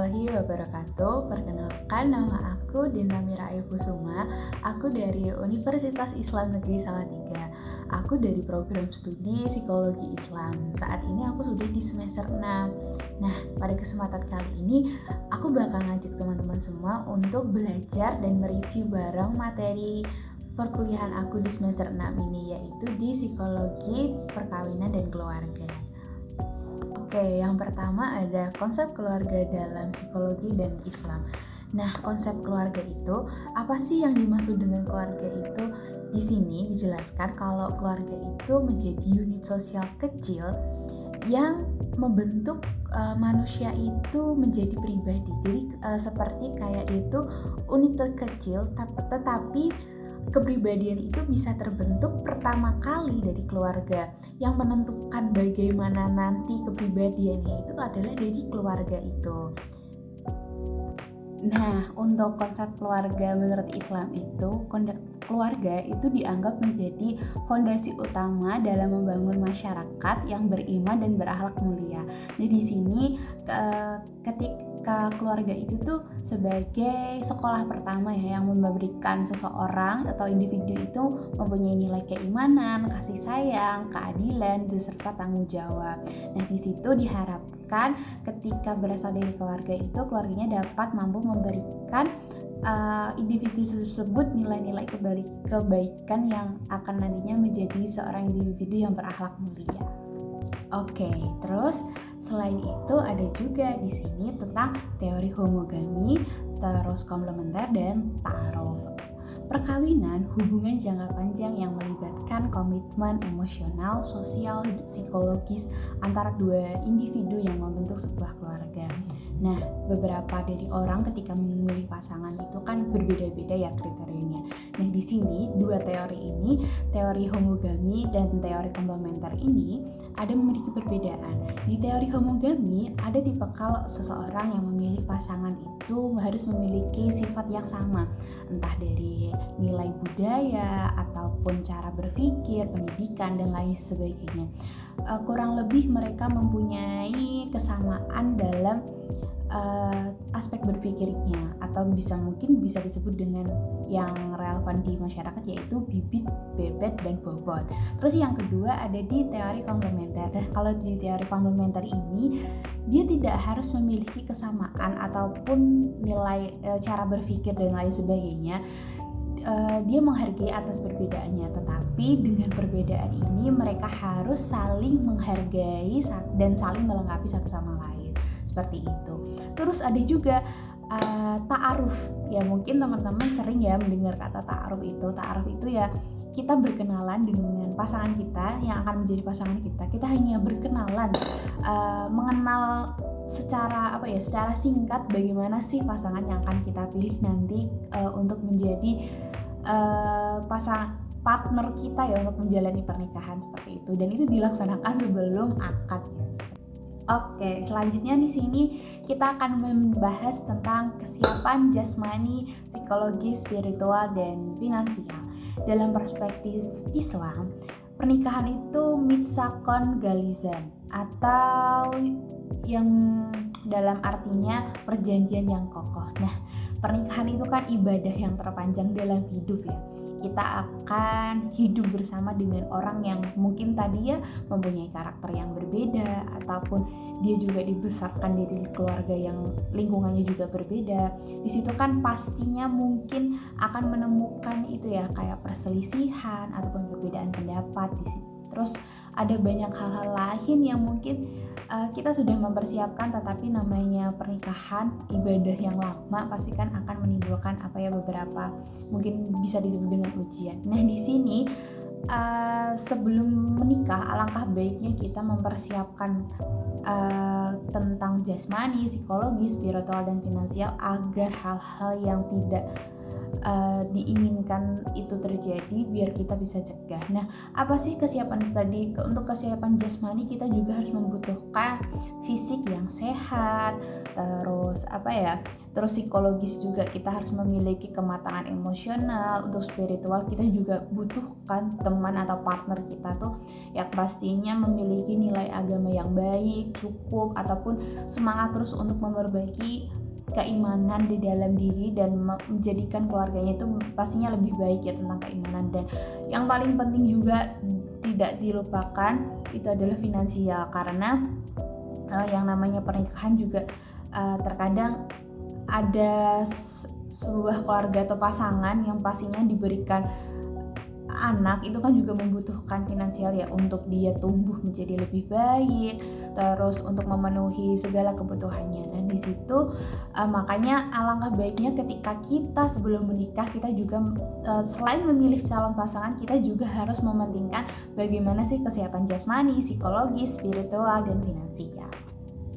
warahmatullahi wabarakatuh. Perkenalkan, nama aku Dinta Mira Ayu Kusuma. Aku dari Universitas Islam Negeri Salatiga. Aku dari program studi Psikologi Islam. Saat ini aku sudah di semester 6. Nah, pada kesempatan kali ini aku bakal ngajak teman-teman semua untuk belajar dan mereview bareng materi perkuliahan aku di semester 6 ini, yaitu di Psikologi Perkawinan dan Keluarga. Oke, yang pertama ada konsep keluarga dalam psikologi dan Islam. Nah, konsep keluarga itu, apa sih yang dimaksud dengan keluarga itu? Di sini dijelaskan kalau keluarga itu menjadi unit sosial kecil yang membentuk manusia itu menjadi pribadi. Jadi seperti kayak itu unit terkecil, tetapi kepribadian itu bisa terbentuk pertama kali dari keluarga. Yang menentukan bagaimana nanti kepribadiannya itu adalah dari keluarga itu. Nah, untuk konsep keluarga menurut Islam itu, keluarga itu dianggap menjadi fondasi utama dalam membangun masyarakat yang beriman dan berakhlak mulia. Jadi di sini ketika keluarga itu tuh sebagai sekolah pertama ya, yang memberikan seseorang atau individu itu mempunyai nilai keimanan, kasih sayang, keadilan, beserta tanggung jawab. Nah, di situ diharapkan ketika berasal dari keluarga itu, keluarganya dapat mampu memberikan individu tersebut nilai-nilai kebaikan yang akan nantinya menjadi seorang individu yang berakhlak mulia. Oke, terus selain itu ada juga di sini tentang teori homogami, terus komplementer dan ta'aruf. Perkawinan hubungan jangka panjang yang melibatkan komitmen emosional, sosial, psikologis antara dua individu yang membentuk sebuah keluarga. Nah, beberapa dari orang ketika memilih pasangan itu kan berbeda-beda ya kriterianya. Nah, di sini dua teori ini, teori homogami dan teori komplementer ini ada memiliki perbedaan. Di teori homogami ada tipikal seseorang yang memilih pasangan itu harus memiliki sifat yang sama, entah dari nilai budaya ataupun cara berpikir, pendidikan dan lain sebagainya. Kurang lebih mereka mempunyai kesamaan dalam aspek berpikirnya, atau mungkin bisa disebut dengan yang relevan di masyarakat yaitu bibit, bebet, dan bobot. Terus yang kedua ada di teori komplementer. Dan kalau di teori komplementer ini dia tidak harus memiliki kesamaan ataupun nilai cara berpikir dan lain sebagainya. Dia menghargai atas perbedaannya, tetapi dengan perbedaan ini mereka harus saling menghargai dan saling melengkapi satu sama lain, seperti itu. Terus ada juga ta'aruf. Ya mungkin teman-teman sering ya mendengar kata ta'aruf itu. Ta'aruf itu ya kita berkenalan dengan pasangan kita yang akan menjadi pasangan kita. Kita hanya berkenalan, mengenal secara secara singkat bagaimana sih pasangan yang akan kita pilih nanti untuk menjadi partner kita ya untuk menjalani pernikahan, seperti itu. Dan itu dilaksanakan sebelum akad ya. Oke, selanjutnya di sini kita akan membahas tentang kesiapan jasmani, psikologis, spiritual, dan finansial. Dalam perspektif Islam, pernikahan itu mitsakon galizan, atau yang dalam artinya perjanjian yang kokoh. Nah, pernikahan itu kan ibadah yang terpanjang dalam hidup ya. Kita akan hidup bersama dengan orang yang mungkin tadi ya mempunyai karakter yang berbeda, ataupun dia juga dibesarkan dari keluarga yang lingkungannya juga berbeda. Di situ kan pastinya mungkin akan menemukan itu ya kayak perselisihan ataupun perbedaan pendapat di situ. Terus ada banyak hal-hal lain yang mungkin kita sudah mempersiapkan, tetapi namanya pernikahan, ibadah yang lama pasti kan akan menimbulkan beberapa mungkin bisa disebut dengan ujian. Nah, di sini sebelum menikah alangkah baiknya kita mempersiapkan tentang jasmani, psikologis, spiritual, dan finansial agar hal-hal yang tidak diinginkan itu terjadi biar kita bisa cegah. Nah, apa sih kesiapan tadi? Untuk kesiapan jasmani kita juga harus membutuhkan fisik yang sehat, terus terus psikologis juga kita harus memiliki kematangan emosional. Untuk spiritual kita juga butuhkan teman atau partner kita tuh yang pastinya memiliki nilai agama yang baik, cukup, ataupun semangat terus untuk memperbaiki keimanan di dalam diri dan menjadikan keluarganya itu pastinya lebih baik ya tentang keimanan. Dan yang paling penting juga tidak dilupakan itu adalah finansial, karena yang namanya pernikahan juga terkadang ada sebuah keluarga atau pasangan yang pastinya diberikan anak itu kan juga membutuhkan finansial ya untuk dia tumbuh menjadi lebih baik, terus untuk memenuhi segala kebutuhannya. Dan di situ makanya alangkah baiknya ketika kita sebelum menikah kita juga selain memilih calon pasangan, kita juga harus mementingkan bagaimana sih kesiapan jasmani, psikologis, spiritual, dan finansial.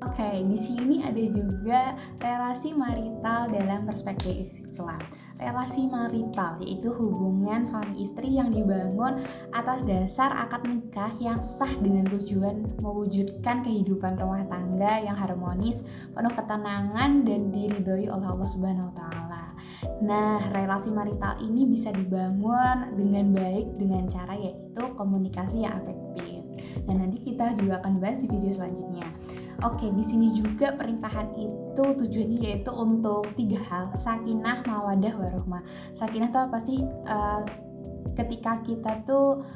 Oke, di sini ada juga relasi marital dalam perspektif Islam. Relasi marital yaitu hubungan suami istri yang dibangun atas dasar akad nikah yang sah dengan tujuan mewujudkan kehidupan rumah tangga yang harmonis, penuh ketenangan, dan diridhoi oleh Allah Subhanahu wa taala. Nah, relasi marital ini bisa dibangun dengan baik dengan cara yaitu komunikasi yang efektif. Dan nanti kita juga akan bahas di video selanjutnya. Oke, di sini juga pernikahan itu tujuannya yaitu untuk 3 hal: sakinah, mawadah, warahmah. Sakinah itu apa sih? Ketika kita tuh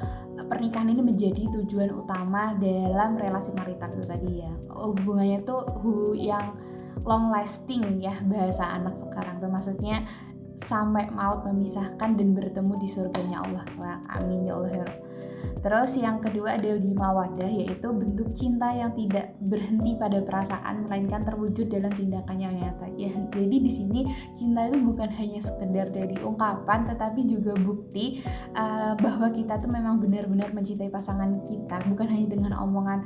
pernikahan ini menjadi tujuan utama dalam relasi marital itu tadi ya. Hubungannya tuh yang long lasting ya, bahasa anak sekarang tuh maksudnya sampai maut memisahkan dan bertemu di surganya Allah. Amin ya Allah ya Rabb. Terus yang kedua ada di mawadah, yaitu bentuk cinta yang tidak berhenti pada perasaan melainkan terwujud dalam tindakan yang nyata. Ya, jadi di sini cinta itu bukan hanya sekedar dari ungkapan, tetapi juga bukti bahwa kita tuh memang benar-benar mencintai pasangan kita, bukan hanya dengan omongan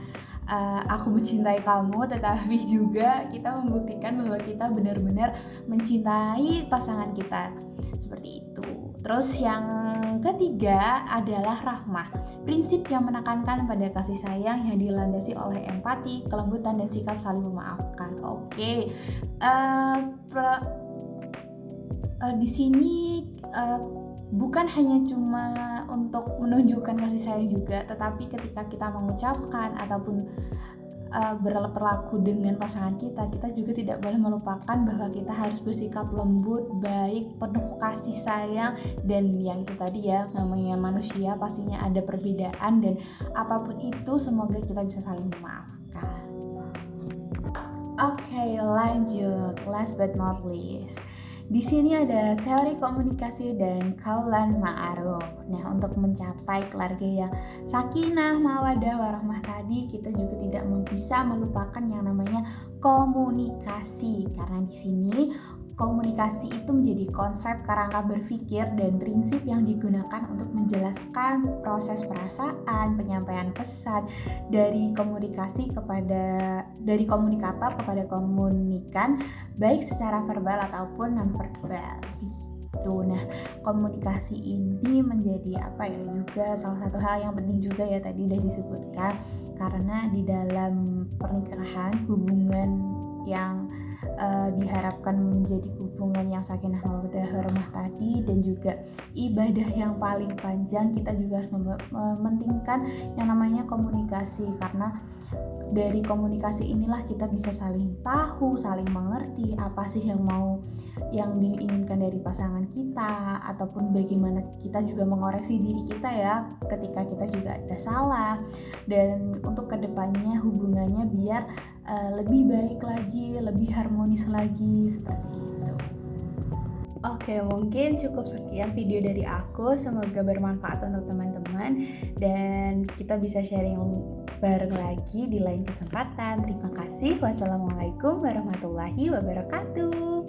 aku mencintai kamu, tetapi juga kita membuktikan bahwa kita benar-benar mencintai pasangan kita. Seperti itu. Terus yang ketiga adalah rahmah, prinsip yang menekankan pada kasih sayang yang dilandasi oleh empati, kelembutan, dan sikap saling memaafkan. Oke, di sini bukan hanya cuma untuk menunjukkan kasih sayang juga, tetapi ketika kita mengucapkan ataupun berperilaku dengan pasangan kita juga tidak boleh melupakan bahwa kita harus bersikap lembut, baik, penuh kasih sayang. Dan yang itu tadi ya, namanya manusia pastinya ada perbedaan, dan apapun itu semoga kita bisa saling memaafkan. Oke, lanjut. Last but not least, di sini ada teori komunikasi dan qaulan ma'ruf. Nah, untuk mencapai keluarga yang sakinah, mawadah, warahmah tadi, kita juga tidak bisa melupakan yang namanya komunikasi. Karena di sini komunikasi itu menjadi konsep kerangka berpikir dan prinsip yang digunakan untuk menjelaskan proses perasaan, penyampaian pesan dari komunikator kepada komunikan, baik secara verbal ataupun non-verbal. Nah, komunikasi ini menjadi juga salah satu hal yang penting juga ya, tadi udah disebutkan, karena di dalam pernikahan hubungan yang diharapkan menjadi hubungan yang sakinah mawaddah warahmah tadi, dan juga ibadah yang paling panjang, kita juga harus mementingkan yang namanya komunikasi, karena dari komunikasi inilah kita bisa saling tahu, saling mengerti apa sih yang diinginkan dari pasangan kita, ataupun bagaimana kita juga mengoreksi diri kita ya ketika kita juga ada salah, dan untuk kedepannya hubungannya biar lebih baik lagi, lebih harmonis lagi, seperti itu. Oke, mungkin cukup sekian video dari aku. Semoga bermanfaat untuk teman-teman dan kita bisa sharing bareng lagi di lain kesempatan. Terima kasih. Wassalamualaikum warahmatullahi wabarakatuh.